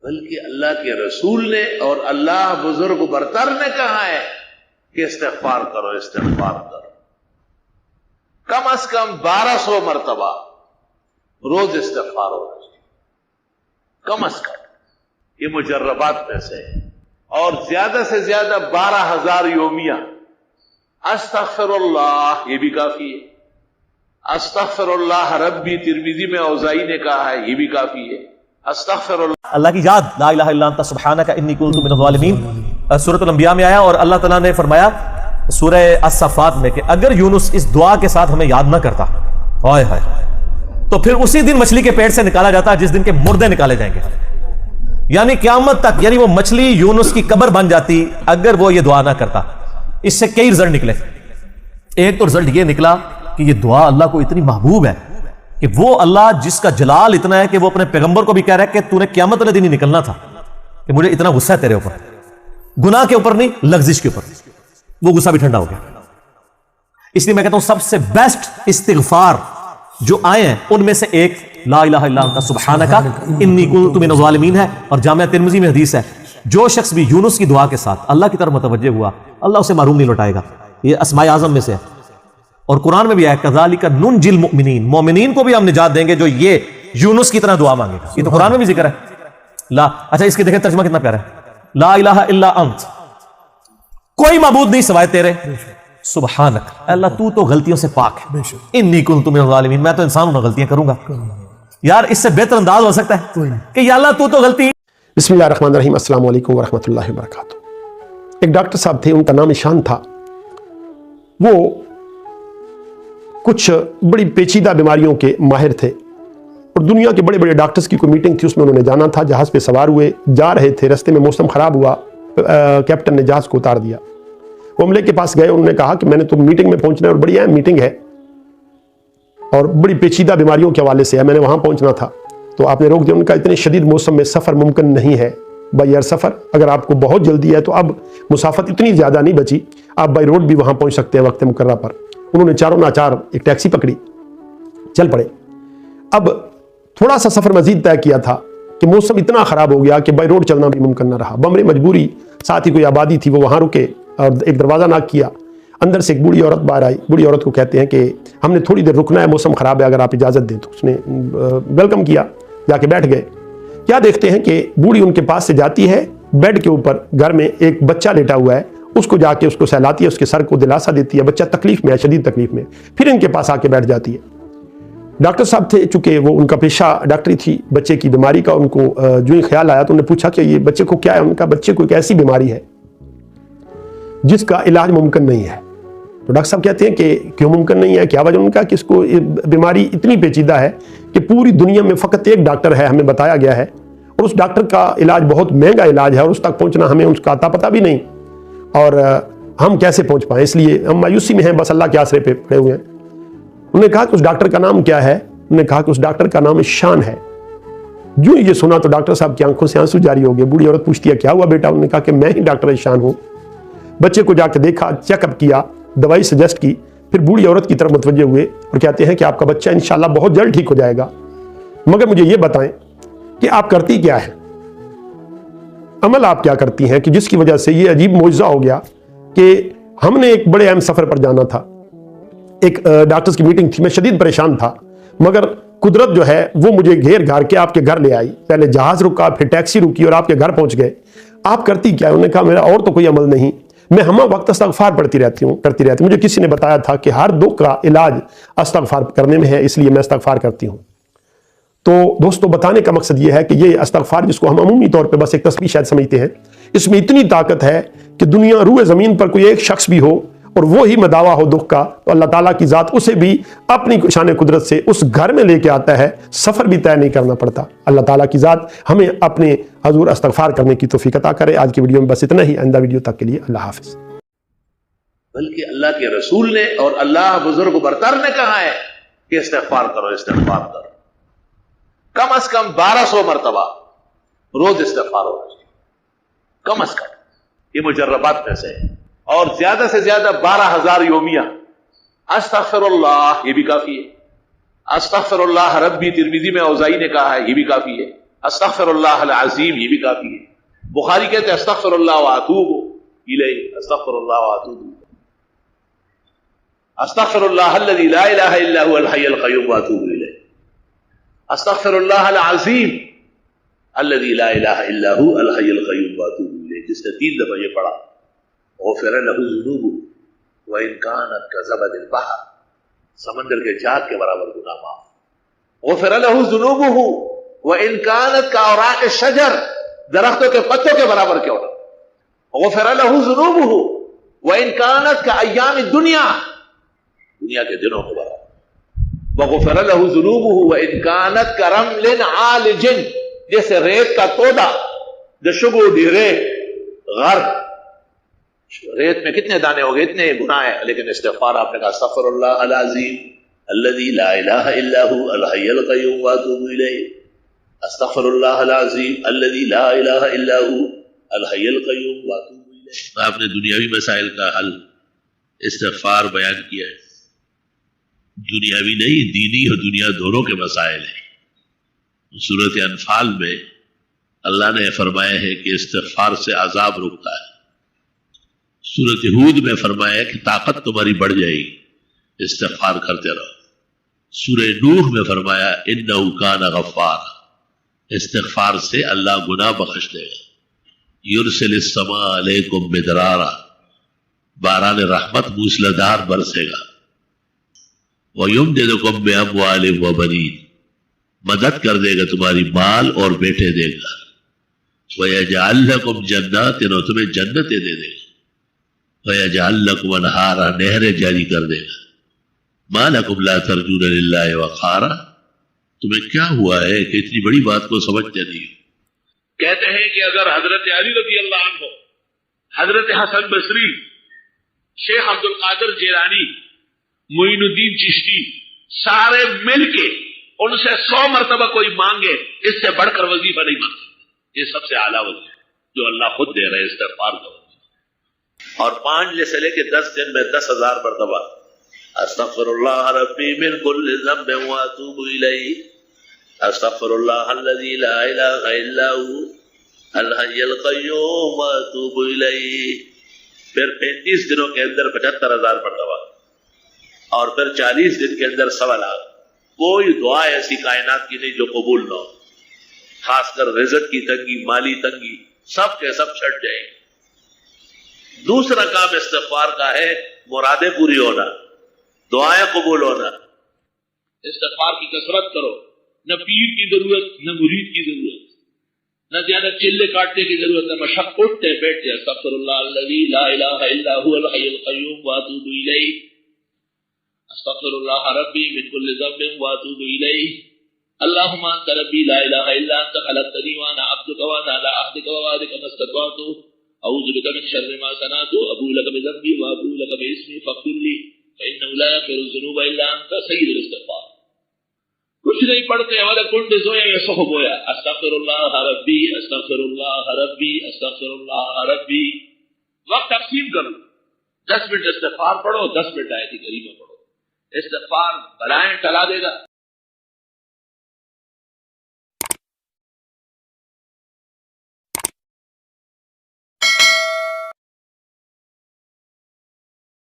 بلکہ اللہ کے رسول نے اور اللہ بزرگ برتر نے کہا ہے کہ استغفار کرو، استغفار کرو، کم از کم 1200 مرتبہ روز استغفار ہونا چاہیے، کم از کم، یہ مجربات میں سے ہے۔ اور زیادہ سے زیادہ 12,000 یومیہ استغفر اللہ، یہ بھی کافی ہے۔ استغفر اللہ ربی، ترمذی میں اوزائی نے کہا ہے، یہ بھی کافی ہے۔ استغفر اللہ کی یاد، لا الہ الا انت سبحانک انی کنت من الظالمین، سورۃ الانبیاء میں آیا، اور اللہ تعالیٰ نے فرمایا سورہ الصفات میں کہ اگر یونس اس دعا کے ساتھ ہمیں یاد نہ کرتا، ہائے ہائے، تو پھر اسی دن مچھلی کے پیٹ سے نکالا جاتا جس دن کے مردے نکالے جائیں گے، یعنی قیامت تک، یعنی وہ مچھلی یونس کی قبر بن جاتی اگر وہ یہ دعا نہ کرتا۔ اس سے کئی رزلٹ نکلے۔ ایک تو رزلٹ یہ نکلا کہ یہ دعا اللہ کو اتنی محبوب ہے کہ وہ اللہ جس کا جلال اتنا ہے کہ وہ اپنے پیغمبر کو بھی کہہ رہا ہے کہ تو نے قیامت والے دن ہی نکلنا تھا، کہ مجھے اتنا غصہ ہے تیرے اوپر، گناہ کے اوپر نہیں، لغزش کے اوپر، وہ غصہ بھی ٹھنڈا ہو گیا۔ اس لیے میں کہتا ہوں سب سے بیسٹ استغفار جو آئے ہیں ان میں سے ایک لا الہ الا انت سبحانک انی کنت من الظالمین ہے، اور جامعہ ترمذی میں حدیث ہے جو شخص بھی یونس کی دعا کے ساتھ اللہ کی طرف متوجہ ہوا اللہ اسے محروم نہیں لوٹائے گا۔ یہ اسماء اعظم میں سے ہے، اور قرآن میں بھی ہے کذالک ننجی المؤمنین، مومنین کو بھی ہم نجات دیں گے جو یہ یونس کی طرح دعا مانگے گا۔ یہ تو قرآن میں بھی ذکر ہے۔ لا، اچھا اس کے دیکھیں ترجمہ کتنا پیارا ہے، لا الہ الا انت، کوئی معبود نہیں سوائے تیرے، سبحانک، اللہ تو غلطیوں سے پاک ہے، انی کنت من الظالمین، میں تو انسان ہوں، غلطیاں کروں گا۔ یار اس سے بہتر انداز ہو سکتا ہے کہ یا اللہ تو غلطی۔ بسم اللہ الرحمن الرحیم، السلام علیکم ورحمۃ اللہ وبرکاتہ۔ ایک ڈاکٹر صاحب تھے، ان کا نام ایشان تھا۔ وہ کچھ بڑی پیچیدہ بیماریوں کے ماہر تھے، اور دنیا کے بڑے بڑے ڈاکٹرز کی کوئی میٹنگ تھی، اس میں انہوں نے جانا تھا۔ جہاز پہ سوار ہوئے، جا رہے تھے، رستے میں موسم خراب ہوا، کیپٹن نے جہاز کو اتار دیا۔ وہ عملے کے پاس گئے، انہوں نے کہا کہ میں نے تو میٹنگ میں پہنچنا ہے، اور بڑی اہم میٹنگ ہے اور بڑی پیچیدہ بیماریوں کے حوالے سے ہے، میں نے وہاں پہنچنا تھا، تو آپ نے روک دیا۔ ان کا اتنے شدید موسم میں سفر ممکن نہیں ہے بائی ایئر سفر، اگر آپ کو بہت جلدی ہے تو اب مسافت اتنی زیادہ نہیں بچی، آپ بائی روڈ بھی وہاں پہنچ سکتے ہیں وقت مقررہ پر۔ انہوں نے چاروں ناچار ایک ٹیکسی پکڑی، چل پڑے۔ اب تھوڑا سا سفر مزید طے کیا تھا کہ موسم اتنا خراب ہو گیا کہ بائی روڈ چلنا بھی ممکن نہ رہا۔ بمرے مجبوری، ساتھ ہی کوئی آبادی تھی، وہ وہاں رکے اور ایک دروازہ ناک کیا۔ اندر سے ایک بوڑھی عورت باہر آئی۔ بوڑھی عورت کو کہتے ہیں کہ ہم نے تھوڑی دیر رکنا ہے، موسم خراب ہے، اگر آپ اجازت دیں تو۔ اس نے ویلکم کیا، جا کے بیٹھ گئے۔ کیا دیکھتے ہیں کہ بوڑھی ان کے پاس سے جاتی ہے، بیڈ کے اوپر گھر میں ایک بچہ لیٹا ہوا ہے، اس کو جا کے اس کو سہلاتی ہے، اس کے سر کو دلاسا دیتی ہے، بچہ تکلیف میں ہے، شدید تکلیف میں، پھر ان کے پاس آ کے بیٹھ جاتی ہے۔ ڈاکٹر صاحب تھے، چونکہ وہ ان کا پیشہ ڈاکٹری تھی، بچے کی بیماری کا ان کو جو ہی خیال آیا تو انہوں نے پوچھا کہ یہ بچے کو کیا ہے؟ ان کا بچے کو ایک ایسی بیماری ہے جس کا علاج ممکن نہیں ہے۔ تو ڈاکٹر صاحب کہتے ہیں کہ کیوں ممکن نہیں ہے، کیا وجہ؟ ان کا کہ اس کو بیماری اتنی پیچیدہ ہے کہ پوری دنیا میں فقط ایک ڈاکٹر ہے، ہمیں بتایا گیا ہے، اور اس ڈاکٹر کا علاج بہت مہنگا علاج ہے، اور اس تک پہنچنا ہمیں اس کا اتا پتہ بھی نہیں، اور ہم کیسے پہنچ پائیں؟ اس لیے ہم مایوسی میں ہیں، بس اللہ کے آسرے پہ پڑے ہوئے ہیں۔ انہوں نے کہا کہ اس ڈاکٹر کا نام کیا ہے؟ انہوں نے کہا کہ اس ڈاکٹر کا نام ایشان ہے۔ جو یہ سنا تو ڈاکٹر صاحب کی آنکھوں سے آنسو جاری ہو گئے۔ بوڑھی عورت پوچھتی ہے کیا ہوا بیٹا؟ انہوں نے کہا کہ میں ہی ڈاکٹر ایشان ہوں۔ بچے کو جا کے دیکھا، چیک اپ کیا، دوائی سجیسٹ کی، پھر بوڑھی عورت کی طرف متوجہ ہوئے اور کہتے ہیں کہ آپ کا بچہ انشاءاللہ بہت جلد ٹھیک ہو جائے گا، مگر مجھے یہ بتائیں کہ آپ کرتی کیا ہے، عمل آپ کیا کرتی ہیں کہ جس کی وجہ سے یہ عجیب معجزہ ہو گیا کہ ہم نے ایک بڑے اہم سفر پر جانا تھا، ایک ڈاکٹرز کی میٹنگ تھی، میں شدید پریشان تھا، مگر قدرت جو ہے وہ مجھے گھیر گھار کے آپ کے گھر لے آئی۔ پہلے جہاز رکا، پھر ٹیکسی رکی، اور آپ کے گھر پہنچ گئے۔ آپ کرتی کیا ہے؟ انہوں نے کہا میرا اور تو کوئی عمل نہیں، میں ہمہ وقت استغفار کرتی رہتی ہوں۔ مجھے کسی نے بتایا تھا کہ ہر دکھ کا علاج استغفار کرنے میں ہے، اس لیے میں استغفار کرتی ہوں۔ تو دوستو، بتانے کا مقصد یہ ہے کہ یہ استغفار جس کو ہم عمومی طور پہ بس ایک تسبیح شاید سمجھتے ہیں، اس میں اتنی طاقت ہے کہ دنیا روئے زمین پر کوئی ایک شخص بھی ہو اور وہی مداوا ہو دکھ کا، تو اللہ تعالیٰ کی ذات اسے بھی اپنی شان قدرت سے اس گھر میں لے کے آتا ہے، سفر بھی طے نہیں کرنا پڑتا۔ اللہ تعالیٰ کی ذات ہمیں اپنے حضور استغفار کرنے کی توفیق عطا کرے۔ آج کی ویڈیو میں بس اتنا ہی، آئندہ ویڈیو تک کے لیے اللہ حافظ۔ بلکہ اللہ کے رسول نے اور اللہ بزرگ برتر نے کہا ہے کہ استغفار کرو، استغفار کرو، کم از کم 1200 مرتبہ روز استغفار ہونا چاہیے، کم از کم، یہ مجربات میں سے ہے۔ اور زیادہ سے زیادہ 12,000 یومیہ استغفر اللہ، یہ بھی کافی ہے۔ استغفر اللہ ربی، ترمذی میں اوزائی نے کہا ہے، یہ بھی کافی ہے۔ استغفر اللہ العظیم یہ بھی کافی ہے. بخاری کہتے ہیں استغفر اللہ واتوب الیہ، استغفر اللہ واتوب الیہ، استغفر اللہ الذی لا الہ الا هو الحی القیوم واتوب الیہ، استغفر اللہ العظیم الذی لا الہ الا هو الحی القیوم واتوب الیہ. جس نے 3 دفعہ یہ پڑھا غفر له ذنوبه وان كانت كزبد البحر، سمندر کے جھاگ کے برابر گناہ معاف. غفر له ذنوبه وان كانت كاوراق الشجر، درختوں کے پتوں کے برابر کیوں نہ. غفر له ذنوبه وان كانت كايام الدنيا، دنیا کے دنوں کے برابر. وغفر له ذنوبه وان كانت كرمل عالج، جیسے ریت کا تودا، the sugar ڈھیرے غرق، ریت میں کتنے دانے ہو گئے، اتنے گناہ ہیں. لیکن استغفار آپ نے کہا استغفر اللہ العظیم الذی لا الہ الا هو الحی القیوم واتوب الیہ، استغفر اللہ العظیم الذی لا الہ الا هو الحی القیوم واتوب الیہ. آپ نے دنیاوی مسائل کا حل استغفار بیان کیا ہے. دنیاوی نہیں، دینی اور دنیا دونوں کے مسائل ہیں. سورۃ انفال میں اللہ نے فرمایا ہے کہ استغفار سے عذاب رکتا ہے. سورۃ ہود میں فرمایا کہ طاقت تمہاری بڑھ جائے گی، استغفار کرتے رہو. سورہ نوح میں فرمایا انہ کان غفار، استغفار سے اللہ گناہ بخش دے گا. یرسل السماء علیکم مدرارا، باران رحمت موسلادھار برسے گا. وَيُمْدِدُكُمْ بِأَمْوَالٍ وَبَنِينَ، مدد کر دے گا تمہاری مال اور بیٹے دے گا. وَيَجْعَلْ لَكُمْ جَنَّاتٍ، اور تمہیں جنتیں دے دے گا. وَيَجْعَلْ لَكُمْ أَنْهَارًا، نہریں جاری کر دے گا. مَا لَكُمْ لَا تَرْجُونَ لِلَّهِ وَقَارًا، تمہیں کیا ہوا ہے کہ اتنی بڑی بات کو سمجھتے نہیں. کہتے ہیں کہ اگر حضرت علی رضی اللہ عنہ، حضرت حسن بصری، شیخ عبد القادر جیلانی، معین الدین چشتی، سارے مل کے ان سے 100 مرتبہ کوئی مانگے، اس سے بڑھ کر وظیفہ نہیں مانگ سکتے. یہ سب سے اعلیٰ وظیفہ جو اللہ خود دے رہے استغفار کا. اور 5 سے لے کے 10 دن میں 10,000 مرتبہ استغفر اللہ ربی من کل ذنب واتوب الیہ، استغفر اللہ الذی لا الہ الا هو الحی القیوم واتوب الیہ. پھر 35 دنوں کے اندر 75,000 مرتبہ، اور پھر 40 دن کے اندر 1,00,000. کوئی دعا ایسی کائنات کی نہیں جو قبول نہ ہو. خاص کر رزق کی تنگی، مالی تنگی، سب کے سب چھٹ جائیں. دوسرا کام استغفار کا ہے مرادیں پوری ہونا، دعائیں قبول ہونا. استغفار کی کثرت کرو. نہ پیر کی ضرورت، نہ مرید کی ضرورت، نہ زیادہ چلے کاٹنے کی ضرورت، نہ مشق اٹھتے بیٹھتے. استغفر اللہ الذی لا الہ الا هو الحی القیوم واتوب الیہ، استغفر اللہ ربی من کل ذنب واتوب الیہ. اللہم انت ربی لا الہ الا انت خلقتنی وانا عبدک وانا علی عہدک ووعدک ما استطعت اعوذ بک من شر ما صنعت ابوء لک بذنبی وابوء لک باسمی فاغفر لی فانہ لا یغفر الذنوب الا انت. سید الاستغفار. کچھ نہیں پڑھتے ہمارے کنڈ زویا یا سخ بویا. استغفر اللہ ربی، استغفر اللہ ربی، استغفر اللہ ربی. وقت تقسیم کرو، 10 منٹ استغفار پڑھو، 10 منٹ آیت کریمہ پڑھو. استغفار بلائیں ٹلا دے گا.